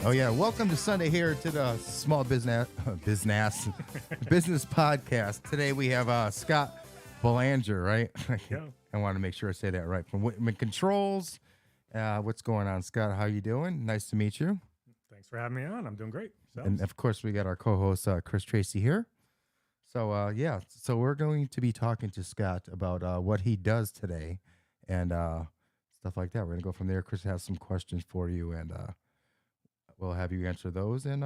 Oh yeah, welcome to Sunday here to the Small Business Business Podcast. Today we have Scott Boulanger, right? Yeah. I want to make sure I say that right. From Whitman Controls. What's going on, Scott? How you doing? Nice to meet you. Thanks for having me on. I'm doing great. And of course, we got our co-host Chris Tracy here. So so we're going to be talking to Scott about what he does today and stuff like that. We're gonna go from there. Chris has some questions for you, and we'll have you answer those. And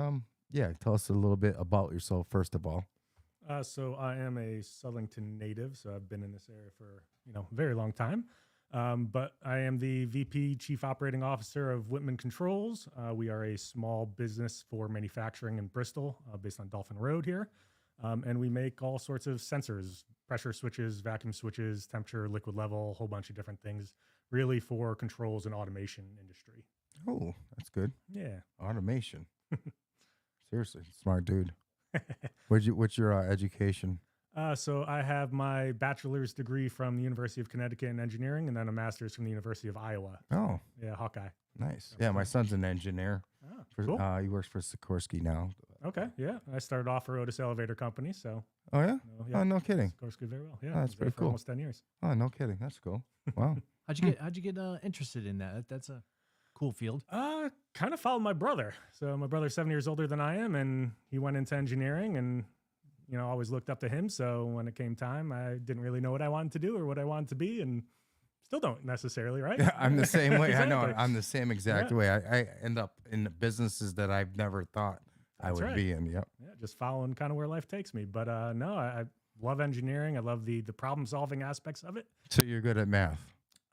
tell us a little bit about yourself first of all. So I am a Southington native, so I've been in this area for a very long time. But I am the VP Chief Operating Officer of Whitman Controls. We are a small business for manufacturing in Bristol, based on Dolphin Road here. And we make all sorts of sensors, pressure switches, vacuum switches, temperature, liquid level, a whole bunch of different things, really for controls and automation industry. Oh, that's good. Yeah. Automation. Seriously, smart dude. What's your education? So I have my bachelor's degree from the University of Connecticut in engineering, and then a master's from the University of Iowa. Oh, Yeah, Hawkeye. nice. Yeah, my son's an engineer. Oh, cool. He works for Sikorsky now. Okay, yeah. I started off for Otis Elevator Company, so. Oh yeah? Yeah. Oh, no kidding. Sikorsky very well. Yeah, Oh, that's I was there pretty for cool. almost 10 years. Oh, no kidding. That's cool. Wow. How'd you get interested in that? That's a cool field. Kind of followed my brother. So my brother's 7 years older than I am, and he went into engineering, and always looked up to him. So when it came time, I didn't really know what I wanted to do or what I wanted to be, and still don't necessarily, right? Yeah, I'm the same way. I know. Exactly. I'm the same exact way. I end up in businesses that I've never thought I That's would right. be in. Yep. Yeah, just following kind of where life takes me. But no, I love engineering. I love the problem solving aspects of it. So you're good at math.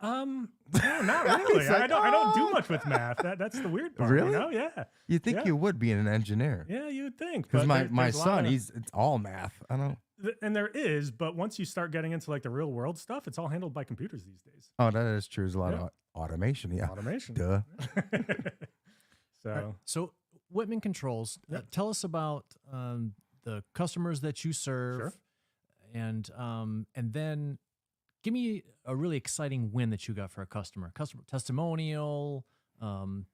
No, not really. Like, I don't do much with math. That's the weird part. Really? Yeah. You think Yeah. you would be an engineer? Yeah, you would think. Because but my there's a lot son, of- it's all math. I don't. and there is, but once you start getting into like the real world stuff, it's all handled by computers these days. Oh, that is true. There's a lot Yeah. of automation. Yeah. Automation. Duh. So So Whitman Controls, Yep. tell us about the customers that you serve, Sure. and then give me a really exciting win that you got for a customer testimonial,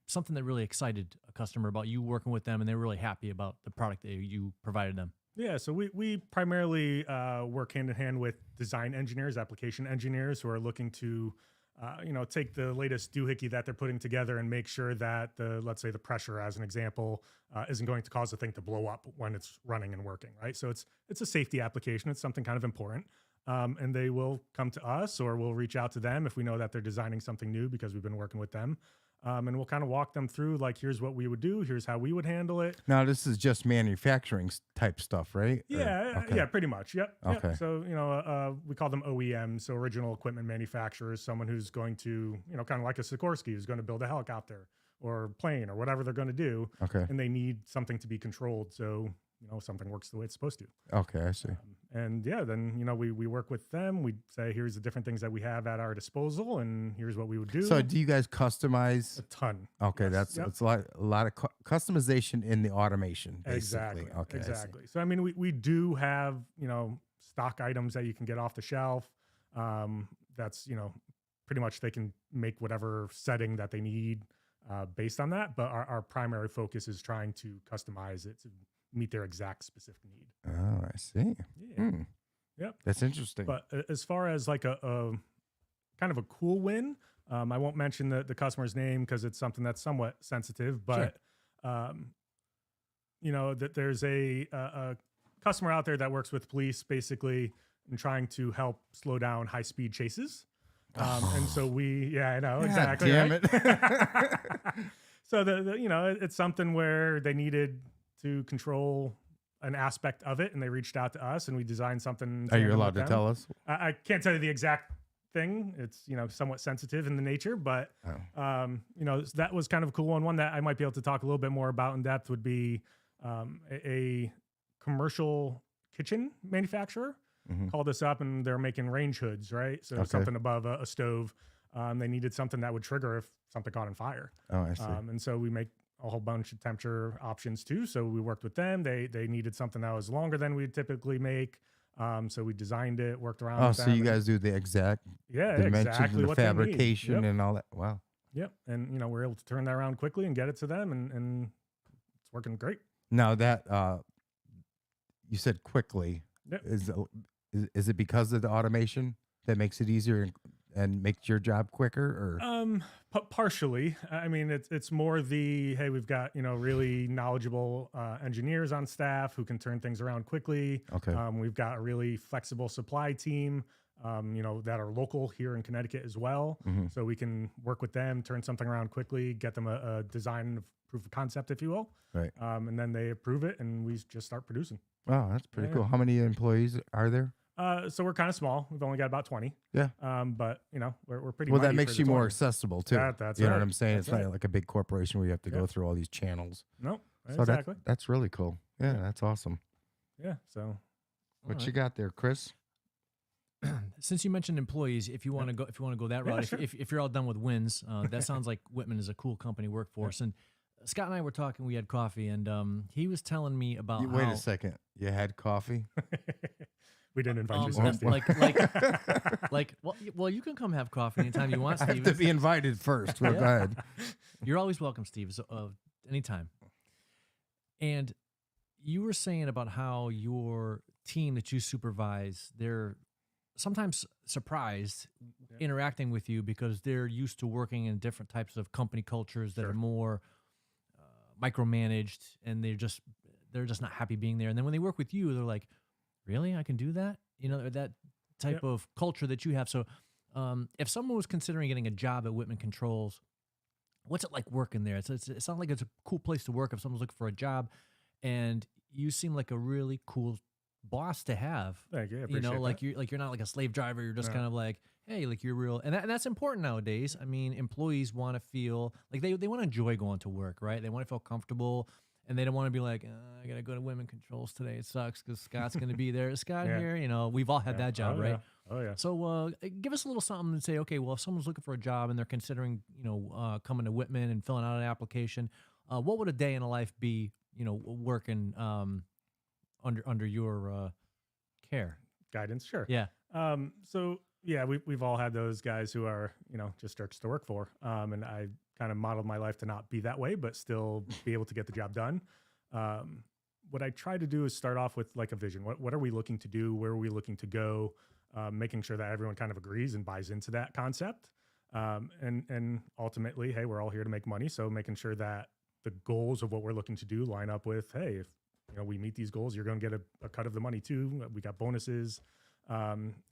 something that really excited a customer about you working with them, and they're really happy about the product that you provided them. yeah, so we primarily work hand in hand with design engineers, application engineers who are looking to take the latest doohickey that they're putting together and make sure that let's say the pressure, as an example, isn't going to cause the thing to blow up when it's running and working, right? So it's a safety application. It's something kind of important. And they will come to us, or we'll reach out to them if we know that they're designing something new because we've been working with them. And we'll kind of walk them through, like, here's what we would do. Here's how we would handle it. Now this is just manufacturing type stuff, right? Yeah, okay. yeah, pretty much. Yep. Okay. So, we call them OEMs, so original equipment manufacturers, someone who's going to, kind of like a Sikorsky, who's going to build a helicopter or plane or whatever they're going to do. Okay. And they need something to be controlled. So, something works the way it's supposed to. Okay, I see. And yeah, then, we work with them. We say, here's the different things that we have at our disposal, and here's what we would do. So do you guys customize? A ton. Okay, Yes. Yep. it's a lot of customization in the automation, basically. Exactly. Okay, I see. Exactly. So, I mean, we do have, stock items that you can get off the shelf. That's, pretty much they can make whatever setting that they need based on that. But our primary focus is trying to customize it to meet their exact specific need. Oh, I see. Yeah. Yep. That's interesting. But as far as like a kind of a cool win, I won't mention the customer's name because it's something that's somewhat sensitive, but that there's a customer out there that works with police basically in trying to help slow down high speed chases. And so I know, God exactly. damn right? it. So it's something where they needed to control an aspect of it, and they reached out to us, and we designed something. Are you tandem allowed with to them. tell us? I can't tell you the exact thing. It's, somewhat sensitive in the nature, but, Oh. that was kind of a cool one. One that I might be able to talk a little bit more about in depth would be a commercial kitchen manufacturer Mhm. called us up and they're making range hoods, right? So Okay. something above a stove. They needed something that would trigger if something caught on fire. Oh, I see. And so we make a whole bunch of temperature options too. So we worked with them. They needed something that was longer than we'd typically make. So we designed it, worked around Oh, with so them. you guys do the exact dimensions Exactly and the what they need. fabrication Yep. and all that. Wow. Yep. And, we're able to turn that around quickly and get it to them. And it's working great. Now that you said quickly, Yep. is it because of the automation that makes it easier and makes your job quicker, or? Partially. I mean, it's more the, hey, we've got, really knowledgeable engineers on staff who can turn things around quickly. Okay. We've got a really flexible supply team, that are local here in Connecticut as well. Mhm. So we can work with them, turn something around quickly, get them a design of proof of concept, if you will. Right. And then they approve it and we just start producing. Oh, that's pretty Yeah. cool. How many employees are there? So we're kind of small. We've only got about 20. Yeah. But we're pretty Well, that mighty for makes the you more 20. accessible too. That's you know right. what I'm saying? That's It's right. not like a big corporation where you have to Yeah. go through all these channels. No, So exactly. that's really cool. Yeah, Yeah. that's awesome. Yeah. So What All you got there, Chris? Since you mentioned employees, if you want to go that Yeah, route, sure. if you're all done with wins, that sounds like Whitman is a cool company to work for. And Scott and I were talking. We had coffee, and he was telling me about Wait how, a second. You had coffee? we didn't invite you, so um, Steve. like, well, you can come have coffee anytime you want, I have Steve. to be invited first. Well, Yeah. go ahead. You're always welcome, Steve. So, anytime. And you were saying about how your team that you supervise, they're sometimes surprised interacting with you because they're used to working in different types of company cultures that Sure. are more micromanaged, and they're just not happy being there. And then when they work with you, they're like, "Really, I can do that?" That type Yep. of culture that you have. So, if someone was considering getting a job at Whitman Controls, what's it like working there? It sounds like it's a cool place to work if someone's looking for a job, and you seem like a really cool boss to have. Thank you. I appreciate Like that. you're not like a slave driver. You're just No. kind of like, hey, like you're real, and that's important nowadays. I mean, employees want to feel like they want to enjoy going to work, right? They want to feel comfortable, and they don't want to be like, I gotta go to Women Controls today. It sucks because Scott's gonna be there. Is Scott Yeah. here? We've all had Yeah. that job, Oh, right? Yeah. Oh yeah. So give us a little something and say, okay, well, if someone's looking for a job and they're considering, coming to Whitman and filling out an application, what would a day in a life be, working under your care? Guidance. Sure. Yeah. So yeah, we've all had those guys who are, just jerks to work for. And I kind of modeled my life to not be that way, but still be able to get the job done. What I try to do is start off with like a vision. What are we looking to do? Where are we looking to go? Making sure that everyone kind of agrees and buys into that concept. And ultimately, hey, we're all here to make money. So making sure that the goals of what we're looking to do line up with, hey, if we meet these goals, you're going to get a cut of the money too. We got bonuses.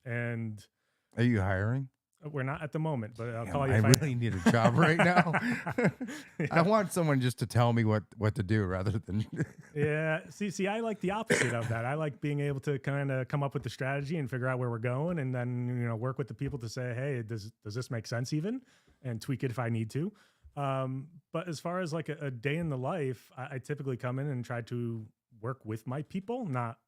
And Are you hiring? we're not at the moment, but I'll Damn, call you I if really need a job right now. Yeah. I want someone just to tell me what to do rather than. Yeah. See, I like the opposite of that. I like being able to kind of come up with the strategy and figure out where we're going, and then work with the people to say, hey, does this make sense even, and tweak it if I need to. But as far as like a day in the life, I typically come in and try to work with my people, not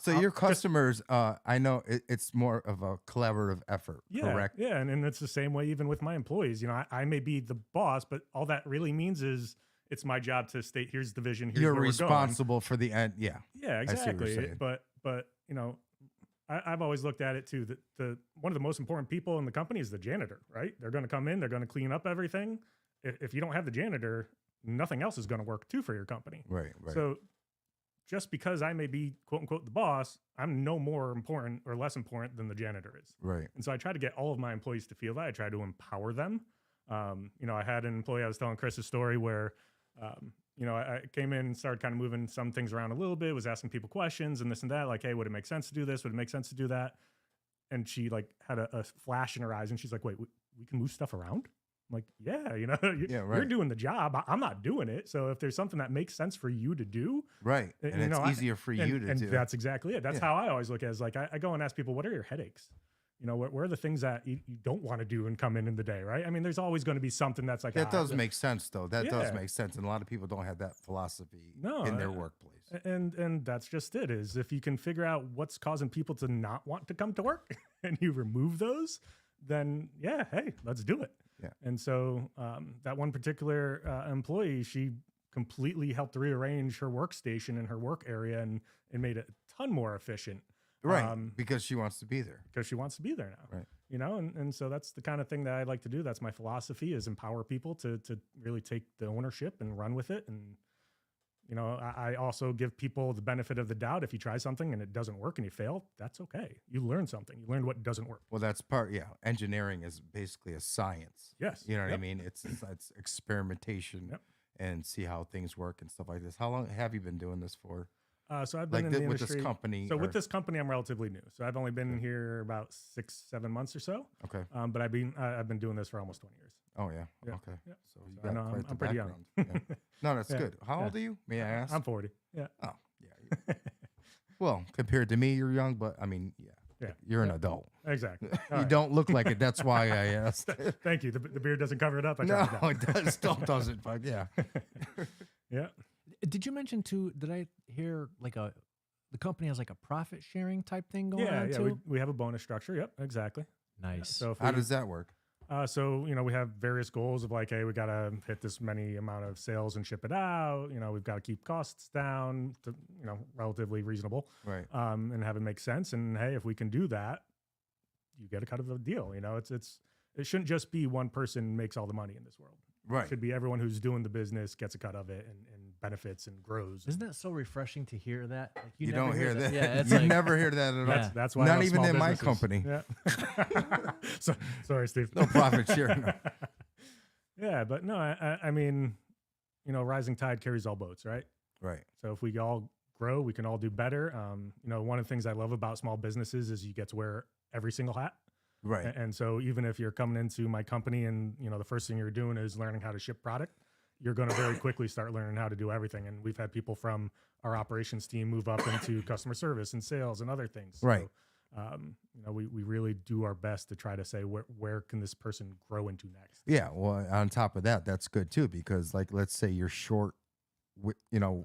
So your customers, I know it's more of a collaborative effort, Yeah, correct? yeah, and it's the same way even with my employees. I may be the boss, but all that really means is it's my job to state, here's the vision, here's You're where we're going. responsible for the end. Yeah. Yeah, I see what you're exactly. saying. But I've always looked at it too. That the one of the most important people in the company is the janitor, right? They're going to come in, they're going to clean up everything. If you don't have the janitor, nothing else is going to work too for your company. Right. So just because I may be quote unquote the boss, I'm no more important or less important than the janitor is. Right. And so I try to get all of my employees to feel that. I try to empower them. I had an employee, I was telling Chris a story where, I came in and started kind of moving some things around a little bit, was asking people questions and this and that, like, hey, would it make sense to do this? Would it make sense to do that? And she like had a flash in her eyes and she's like, wait, we can move stuff around? I'm like, yeah, you're right. doing the job. I'm not doing it. So if there's something that makes sense for you to do, Right. And it's easier for you to and do. that's exactly it. That's Yeah. how I always look at it. Is like I go and ask people, what are your headaches? where are the things that you don't want to do and come in the day, right? I mean, there's always going to be something that's like, That does make sense, though. That does Yeah. make sense, and a lot of people don't have that philosophy No, in their workplace. and that's just it, is if you can figure out what's causing people to not want to come to work and you remove those, then yeah, hey, let's do it. Yeah. And so that one particular employee, she completely helped rearrange her workstation and her work area and made it a ton more efficient. Right, because she wants to be there. Because she wants to be there now. Right. And so that's the kind of thing that I like to do. That's my philosophy, is empower people to really take the ownership and run with it. And, I also give people the benefit of the doubt. If you try something and it doesn't work and you fail, that's okay. You learn something. You learned what doesn't work. Well, that's engineering is basically a science. Yes. You know what I Yep. mean? It's experimentation Yep. and see how things work and stuff like this. How long have you been doing this for? So I've been in the with industry. this company. So with this company, I'm relatively new. So I've only been here about 6-7 months or so. Okay. But I've been doing this for almost 20 years. Oh yeah. Yeah. Okay. Yeah. So you So I got know quite the I'm pretty young. background. Yeah. No, that's Yeah. good. How Yeah. old are you? May I ask? I'm 40. Yeah. Oh yeah. Well, compared to me, you're young, but I mean, Yeah. you're an Yeah. adult. Exactly. All You right. don't look like it. That's why I asked. Thank you. The beard doesn't cover it up. I No, tried it still doesn't. But yeah. Yeah. Did you mention too? Did I hear like the company has like a profit sharing type thing going Yeah. on Yeah. too? We have a bonus structure. Yep. Exactly. Nice. So if How we, does that work? so we have various goals of like, hey, we got to hit this many amount of sales and ship it out. We've got to keep costs down to relatively reasonable, Right. and have it make sense. And hey, if we can do that, you get a cut of the deal. It shouldn't just be one person makes all the money in this world. Right. It should be everyone who's doing the business gets a cut of it and benefits and grows. Isn't that so refreshing to hear that? Like, You never don't hear that. Yeah, it's You like, never hear that at all. Yeah. That's why I Not love even small in my businesses. company. Yeah. So, sorry, Steve. No profit sharing. No. Yeah, but no, I mean, rising tide carries all boats, right? Right. So if we all grow, we can all do better. One of the things I love about small businesses is you get to wear every single hat. Right. And so even if you're coming into my company and, the first thing you're doing is learning how to ship product, you're going to very quickly start learning how to do everything. And we've had people from our operations team move up into customer service and sales and other things. Right. So, we really do our best to try to say where can this person grow into next? Yeah. Well, on top of that, that's good too, because like, let's say you're short, Oh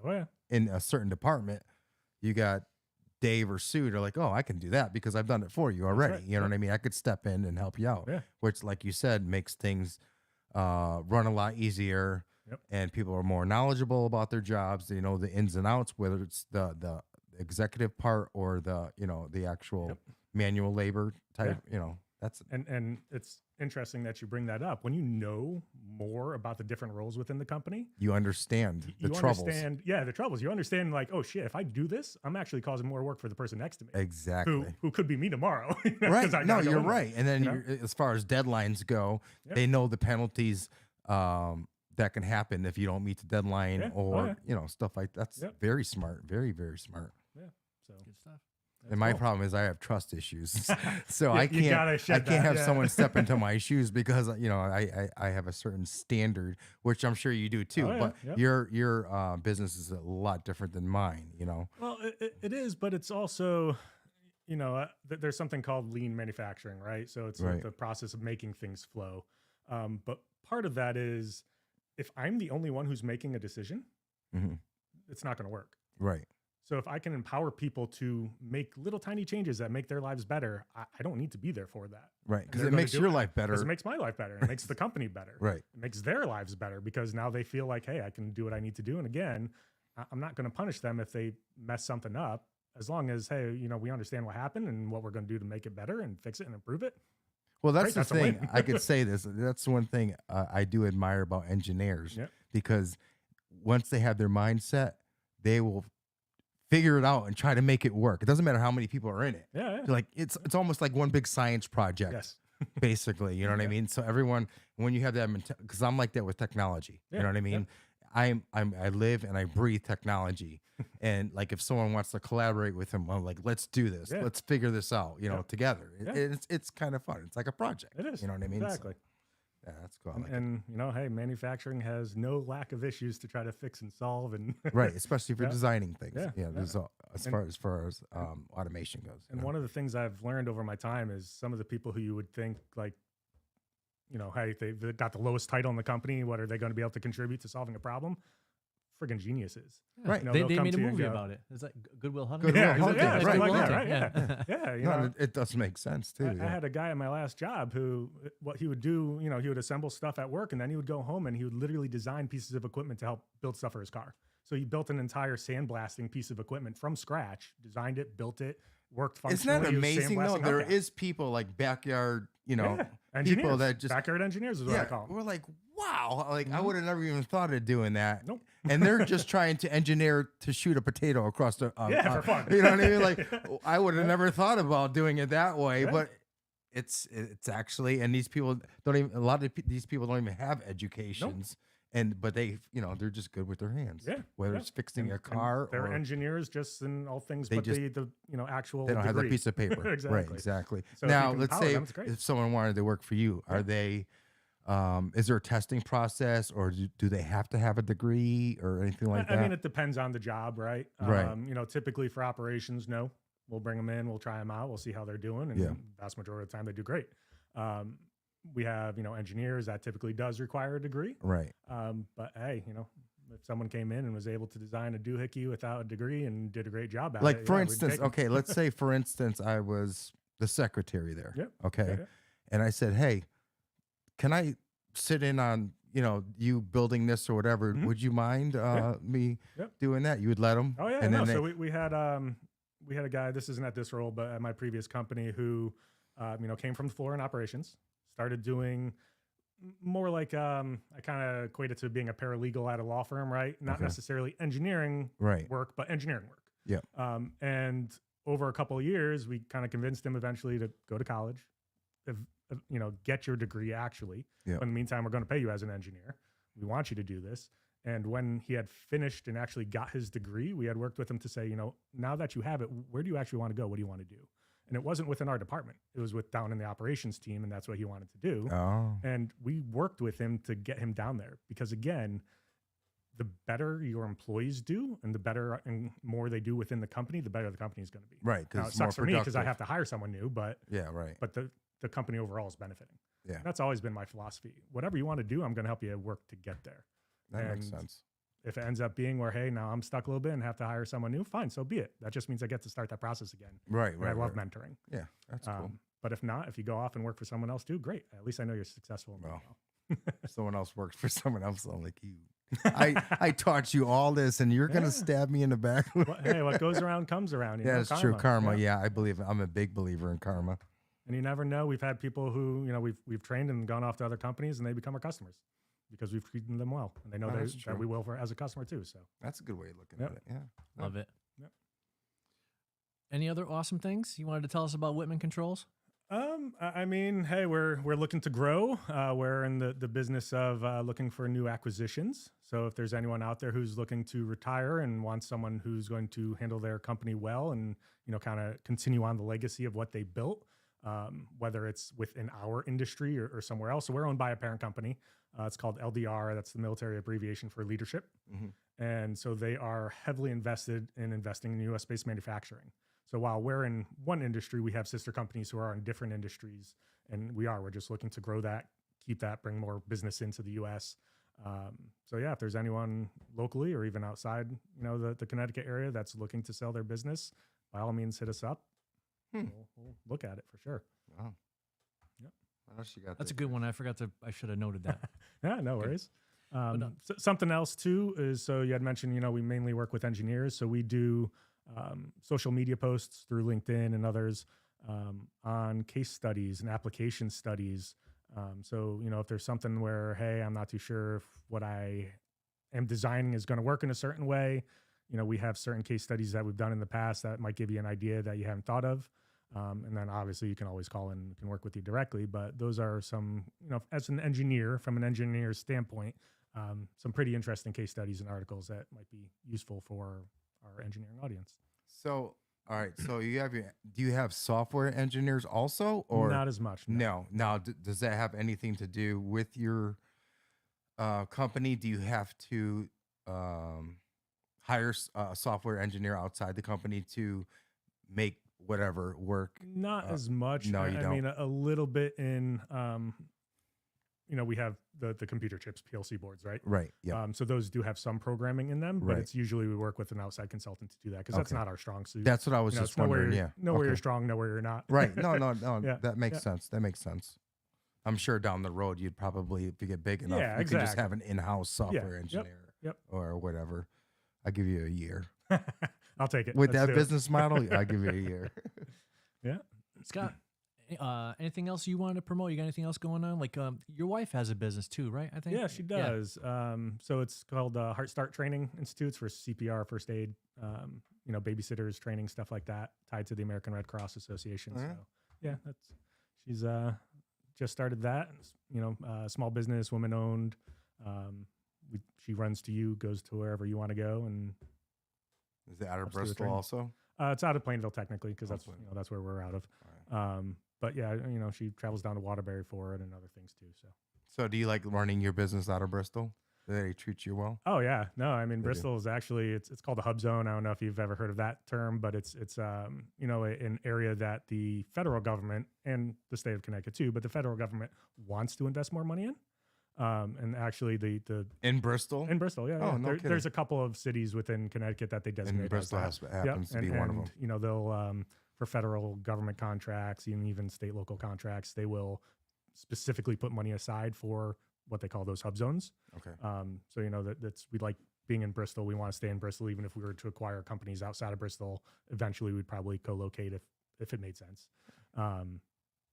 yeah. in a certain department, you got Dave or Sue. They're like, oh, I can do that because I've done it for you already. right. You know what I mean? I could step in and help you out, Yeah. which, like you said, makes things run a lot easier. Yep. And people are more knowledgeable about their jobs. They know the ins and outs, whether it's the executive part or the actual Yep. manual labor type. That's And it's interesting that you bring that up. When you know more about the different roles within the company, you understand the you troubles. understand, the troubles. You understand, like, oh shit, if I do this, I'm actually causing more work for the person next to me, Exactly. who could be me tomorrow. Right. 'Cause I No, gotta go you're in there. right. And then you know? as far as deadlines go, Yep. they know the penalties that can happen if you don't meet the deadline Yeah. or, yeah. stuff like that's Yep. very smart. Very, very smart. So Good stuff. And my cool. problem is I have trust issues. So Yeah, I you gotta can't shed that, have yeah. someone step into my shoes because I have a certain standard, which I'm sure you do too. Oh, yeah. But Yep. your business is a lot different than mine, Well, it is, but it's also, there's something called lean manufacturing, right? So it's Right. the process of making things flow. But part of that is, if I'm the only one who's making a decision, Mhm. it's not going to work. Right. So if I can empower people to make little tiny changes that make their lives better, I don't need to be there for that. Right. Because they're it gonna makes do your it life better. Because it makes my life better. It makes the company better. Right. It makes their lives better because now they feel like, hey, I can do what I need to do. And again, I'm not going to punish them if they mess something up, as long as, hey, we understand what happened and what we're going to do to make it better and fix it and improve it. Well, that's Great, the that's a thing. win. I could say this. That's one thing I do admire about engineers, Yep. because once they have their mindset, they will figure it out and try to make it work. It doesn't matter how many people are in it. Yeah. Like it's almost like one big science project, Yes. basically. You know what I Yeah. mean? So everyone, when you have that mentality, because I'm like that with technology. You Yeah, know what I mean? I live and I breathe technology. And like if someone wants to collaborate with him, I'm like, let's do this. Yeah. Let's figure this out, Yeah. together. Yeah. It's kind of fun. It's like a project. It is. You know what I mean? So, Exactly. yeah, that's cool. I like it. And you know, hey, manufacturing has no lack of issues to try to fix and solve, and Right, especially if you're Yeah. designing things. Yeah, Yeah, yeah. there's as And- far as automation goes. And one of the things I've learned over my time is some of the people who you would think like, you know, hey, they've got the lowest title in the company. What are they going to be able to contribute to solving a problem? Friggin' geniuses. Yeah. Right. You know, They they'll come made a to you and movie go, about it. Is that Goodwill Hunting? Goodwill Yeah, Is it? Hunting, yeah, right, something like right. that, right? Yeah. Yeah, you No, know, it does make sense too. I had a guy at my last job who, what he would do, you know, he would assemble stuff at work and then he would go home and he would literally design pieces of equipment to help build stuff for his car. So he built an entire sandblasting piece of equipment from scratch, designed it, built it, worked functionally. Isn't that He was amazing though? sandblasting There hubcaps. is people like backyard, Yeah, people engineers. that just backyard engineers is what I call them. we're like, wow, like I Mhm. would have never even thought of doing that. Nope. And they're just trying to engineer to shoot a potato across the Yeah, for fun. You know what I mean? Like I would have never thought about doing it that way, Yeah. but it's actually, and these people don't even, a lot of these people don't even have educations, but they, they're just good with their hands. Yeah, Whether yeah. it's fixing And- a and car they're or engineers just in all things, They but just- the actual they don't have that degree. piece of paper. Right, Exactly. exactly. So if you Now, can let's power say them, it's great. if someone wanted to work for you, are they, is there a testing process, or do they have to have a degree or anything like I that? mean, it depends on the job, right? Right. You know, typically for operations, no, we'll bring them in, we'll try them out, we'll see how they're doing, and Yeah. the vast majority of the time they do great. We have, engineers that typically does require a degree. Right. But hey, if someone came in and was able to design a doohickey without a degree and did a great job at Like it, for yeah, we'd instance, take 'em. okay, let's say for instance I was the secretary there. Yep. Okay. Yeah. And I said, "Hey, can I sit in on, you building this or whatever? Mhm. Would you mind me Yep. doing that?" You would let them? Oh yeah, And no. then So we had a guy. This isn't at this role, but at my previous company, who came from the floor in operations, started doing more like I kind of equate it to being a paralegal at a law firm, right? Not Okay. necessarily engineering Right. work, but engineering work. Yeah. And over a couple of years, we kind of convinced him eventually to go to college, get your degree actually. Yeah. But in the meantime, we're going to pay you as an engineer. We want you to do this. And when he had finished and actually got his degree, we had worked with him to say, now that you have it, where do you actually want to go? What do you want to do? And it wasn't within our department. It was with down in the operations team, and that's what he wanted to do. Oh. And we worked with him to get him down there because, again, the better your employees do and the better and more they do within the company, the better the company is going to be. Right. Now, Because it it's more sucks for me because I productive. have to hire someone new, but Yeah. Right. the company overall is benefiting. Yeah. That's always been my philosophy. Whatever you want to do, I'm going to help you work to get there. That makes and sense. If it ends up being where, hey, now I'm stuck a little bit and have to hire someone new, fine, so be it. That just means I get to start that process again. Right. And Right. I love right. mentoring. Yeah. That's cool. But if not, if you go off and work for someone else too, great. At least I know you're successful. And doing Well. Someone else works for someone else. I'm like, I taught you all this, and you're Yeah. gonna stab me in the back. Hey, what goes around comes around. Yeah, it's true. Karma. Yeah, I believe. I'm a big believer in karma. And you never know. We've had people who, we've trained and gone off to other companies and they become our customers because we've treated them well. And they know Oh, that's that true. we will for as a customer too. So That's a good way of looking Yep. at it. Yeah. Love it. Yep. Any other awesome things you wanted to tell us about Whitman Controls? I mean, hey, we're looking to grow. We're in the business of looking for new acquisitions. So if there's anyone out there who's looking to retire and wants someone who's going to handle their company well and kind of continue on the legacy of what they built, whether it's within our industry or somewhere else. So we're owned by a parent company. It's called LDR. That's the military abbreviation for leadership. Mhm. And so they are heavily invested in investing in U.S.-based manufacturing. So while we're in one industry, we have sister companies who are in different industries, and we're just looking to grow that, keep that, bring more business into the U.S. So yeah, if there's anyone locally or even outside, the Connecticut area that's looking to sell their business, by all means, hit us up. We'll look at it for sure. Wow. Yep. What else you got? That's a there? good one. I should have noted that. Yeah, no worries. no. Something else too is, so you had mentioned, we mainly work with engineers. So we do social media posts through LinkedIn and others on case studies and application studies. So, if there's something where, hey, I'm not too sure if what I am designing is going to work in a certain way, we have certain case studies that we've done in the past that might give you an idea that you haven't thought of. And then obviously you can always call in and can work with you directly. But those are some, as an engineer, from an engineer's standpoint, some pretty interesting case studies and articles that might be useful for our engineering audience. So All right. So do you have software engineers also, or Not as much. No. no? Now, does that have anything to do with your company? Do you have to hire a software engineer outside the company to make whatever work? Not as much. No, you I don't. mean, a little bit in, we have the computer chips, PLC boards, right? Right. Yeah. So those do have some programming in them, but Right. it's usually we work with an outside consultant to do that because that's Okay. not our strong suit. That's what I was You know, just it's nowhere wondering. you're- Yeah. Nowhere Okay. you're strong, nowhere you're not. Right. No. No. Yeah, That makes yeah. sense. That makes sense. I'm sure down the road you'd probably, if you get big enough, Yeah, you can just exactly. have an in-house software Yep, engineer yep. or whatever. I'll give you a year. I'll take it. With Let's that do it. business model, I'll give you a year. Yeah. Scott, anything else you wanted to promote? You got anything else going on? Like, your wife has a business too, right? I think. Yeah, she does. So it's called Heart Start Training Institutes for CPR, first aid, babysitters training, stuff like that, tied to the American Red Cross Association. Oh, yeah. So yeah, she's just started that. Small business, woman owned. She runs to you, goes to wherever you want to go, and Is it out of Let's do the Bristol training. also? it's out of Plainville technically because Oh, that's Plainville. that's where we're out of. All right. But yeah, she travels down to Waterbury for it and other things too. So. So do you like running your business out of Bristol? Do they treat you well? Oh yeah, no, I mean They do. Bristol is actually it's called a hub zone. I don't know if you've ever heard of that term, but it's an area that the federal government and the state of Connecticut too, but the federal government wants to invest more money in. And actually the In Bristol? in Bristol, yeah, Oh, yeah. no kidding. There's a couple of cities within Connecticut that they designate And Bristol as that. happens to be one of them. They'll for federal government contracts and even state local contracts, they will specifically put money aside for what they call those hub zones. Okay. So that's we like being in Bristol. We want to stay in Bristol, even if we were to acquire companies outside of Bristol. Eventually, we'd probably co-locate if it made sense,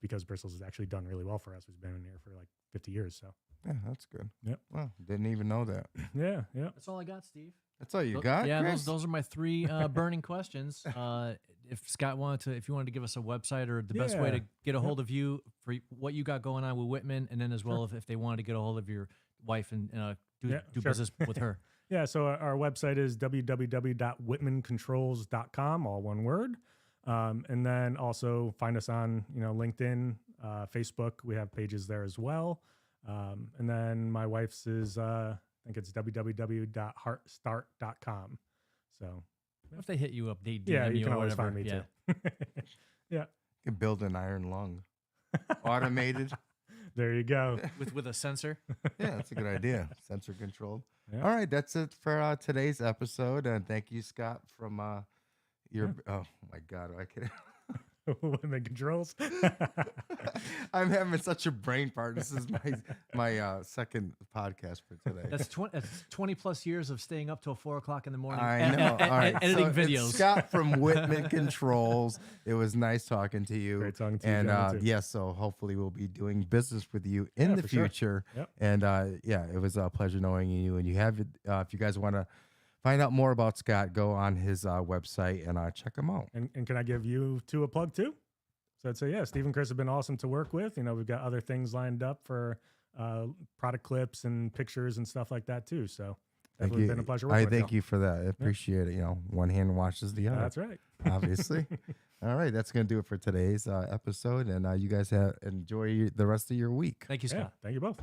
because Bristol's actually done really well for us. We've been in here for like 50 years. So Yeah, that's good. Yep. Well, didn't even know that. yeah. That's all I got, Steve. That's all you Tho- got? Yeah, Chris? those are my three burning questions. If Scott if you wanted to give us a website or the best way to Yeah. get a hold of you for what you got going on with Whitman, and then as well if they wanted to get a hold of your wife and do Yeah, sure. business with her. Yeah, so our website is www.whitmancontrols.com, all one word. And then also find us on LinkedIn, Facebook. We have pages there as well. And then my wife's is I think it's www.heartstart.com. So If they hit you up, they DM yeah, you you can or always whatever. find me yeah. too. Yeah, You can build an iron lung. Automated. there you go. with a sensor. Yeah, that's a good idea. Sensor controlled. Yeah. All right, that's it for today's episode. And thank you, Scott, from your. Oh my God, I can't. Whitman Controls. I'm having such a brain fart. This is my second podcast for today. That's 20 plus years of staying up till 4 o'clock in the morning. I know. All right, editing so it's videos. Scott from Whitman Controls. It was nice talking to you. Great talking to you, And gentlemen, too. yes, so hopefully we'll be doing business with you in Yeah, the for sure. future. Yep. And yeah, it was a pleasure knowing you. And you have, if you guys want to find out more about Scott, go on his website and check him out. And can I give you two a plug too? So I'd say, yeah, Steve and Chris have been awesome to work with. We've got other things lined up for product clips and pictures and stuff like that too. So Thank definitely you. been a pleasure working I with thank y'all. you for that. I appreciate it. One hand washes the other. That's right. Obviously. All right, that's going to do it for today's episode. And you guys enjoy the rest of your week. Thank you, Yeah, Scott. thank you both.